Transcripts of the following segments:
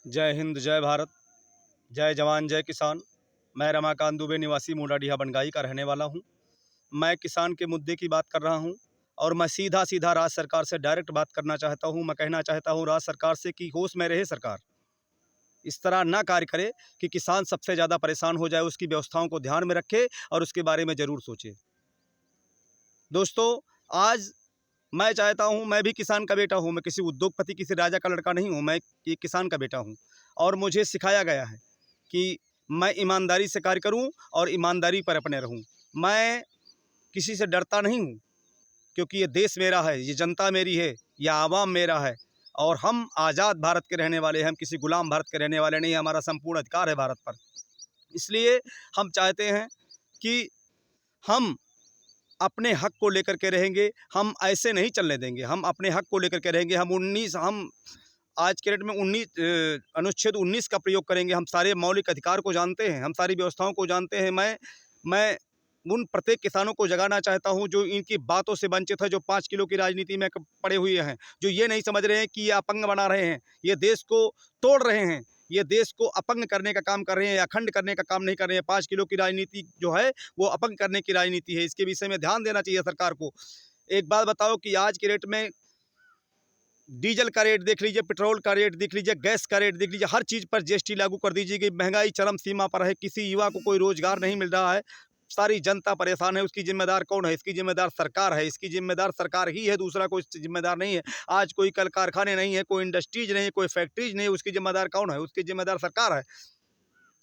जय हिंद, जय भारत, जय जवान, जय किसान। मैं रमाकांत दुबे निवासी मूडाडीहा बनगाई का रहने वाला हूं। मैं किसान के मुद्दे की बात कर रहा हूं और मैं सीधा राज्य सरकार से डायरेक्ट बात करना चाहता हूं। मैं कहना चाहता हूं राज्य सरकार से कि होश में रहे सरकार। इस तरह ना कार्य करे कि किसान सबसे ज़्यादा परेशान हो जाए। उसकी व्यवस्थाओं को ध्यान में रखे और उसके बारे में ज़रूर सोचे। दोस्तों, आज मैं चाहता हूं, मैं भी किसान का बेटा हूं। मैं किसी उद्योगपति, किसी राजा का लड़का नहीं हूं। मैं एक किसान का बेटा हूं और मुझे सिखाया गया है कि मैं ईमानदारी से कार्य करूं और ईमानदारी पर अपने रहूं। मैं किसी से डरता नहीं हूं, क्योंकि ये देश मेरा है, ये जनता मेरी है, ये आवाम मेरा है और हम आज़ाद भारत के रहने वाले हैं। हम किसी गुलाम भारत के रहने वाले नहीं। हमारा संपूर्ण अधिकार है भारत पर। इसलिए हम चाहते हैं कि हम अपने हक को लेकर के रहेंगे। हम ऐसे नहीं चलने देंगे। हम अपने हक को लेकर के रहेंगे। हम आज के डेट में 19 अनुच्छेद 19 का प्रयोग करेंगे। हम सारे मौलिक अधिकार को जानते हैं, हम सारी व्यवस्थाओं को जानते हैं। मैं उन प्रत्येक किसानों को जगाना चाहता हूं जो इनकी बातों से वंचित है, जो 5 किलो की राजनीति में पड़े हुए हैं, जो ये नहीं समझ रहे हैं कि ये अपंग बना रहे हैं, ये देश को तोड़ रहे हैं, ये देश को अपंग करने का काम कर रहे हैं, अखंड करने का काम नहीं कर रहे हैं। 5 किलो की राजनीति जो है वो अपंग करने की राजनीति है। इसके विषय में ध्यान देना चाहिए सरकार को। एक बात बताओ कि आज के रेट में डीजल का रेट देख लीजिए, पेट्रोल का रेट देख लीजिए, गैस का रेट देख लीजिए, हर चीज़ पर जीएसटी लागू कर दीजिए कि महंगाई चरम सीमा पर है। किसी युवा को कोई रोजगार नहीं मिल रहा है। सारी जनता परेशान है। उसकी जिम्मेदार कौन है? इसकी जिम्मेदार सरकार है। इसकी जिम्मेदार सरकार ही है, दूसरा कोई जिम्मेदार नहीं है। आज कोई कल कारखाने नहीं है, कोई इंडस्ट्रीज नहीं है, कोई फैक्ट्रीज नहीं है। उसकी जिम्मेदार कौन है? उसकी जिम्मेदार सरकार है।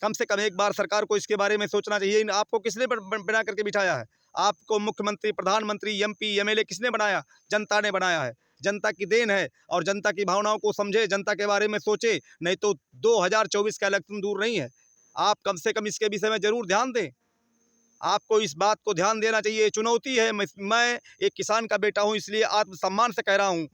कम से कम एक बार सरकार को इसके बारे में सोचना चाहिए। आपको किसने बना करके बिठाया है? आपको मुख्यमंत्री, प्रधानमंत्री, एमपी, एमएलए किसने बनाया? जनता ने बनाया है। जनता की देन है और जनता की भावनाओं को समझे, जनता के बारे में सोचे। नहीं तो 2024 का इलेक्शन दूर नहीं है। आप कम से कम इसके विषय में जरूर ध्यान दें। आपको इस बात को ध्यान देना चाहिए। चुनौती है। मैं एक किसान का बेटा हूं, इसलिए आत्मसम्मान से कह रहा हूं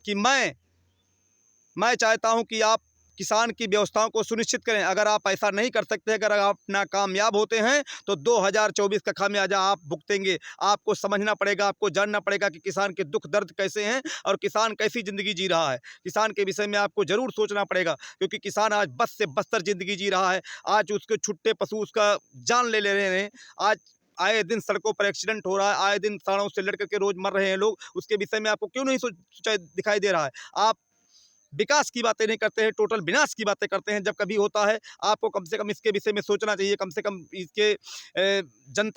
कि मैं चाहता हूं कि आप किसान की व्यवस्थाओं को सुनिश्चित करें। अगर आप ऐसा नहीं कर सकते, अगर आप नाकामयाब होते हैं तो 2024 का खामियाजा आप भुगतेंगे। आपको समझना पड़ेगा, आपको जानना पड़ेगा कि किसान के दुख दर्द कैसे हैं और किसान कैसी ज़िंदगी जी रहा है। किसान के विषय में आपको ज़रूर सोचना पड़ेगा, क्योंकि किसान आज बस से बदतर ज़िंदगी जी रहा है। आज उसके छुट्टे पशु उसका जान ले रहे हैं। आज आए दिन सड़कों पर एक्सीडेंट हो रहा है, आए दिन सड़कों से लड़ करके रोज मर रहे हैं लोग। उसके विषय में आपको क्यों नहीं दिखाई दे रहा है? आप विकास की बातें नहीं करते हैं, टोटल विनाश की बातें करते हैं। जब कभी होता है, आपको कम से कम इसके विषय में सोचना चाहिए। कम से कम इसके जनता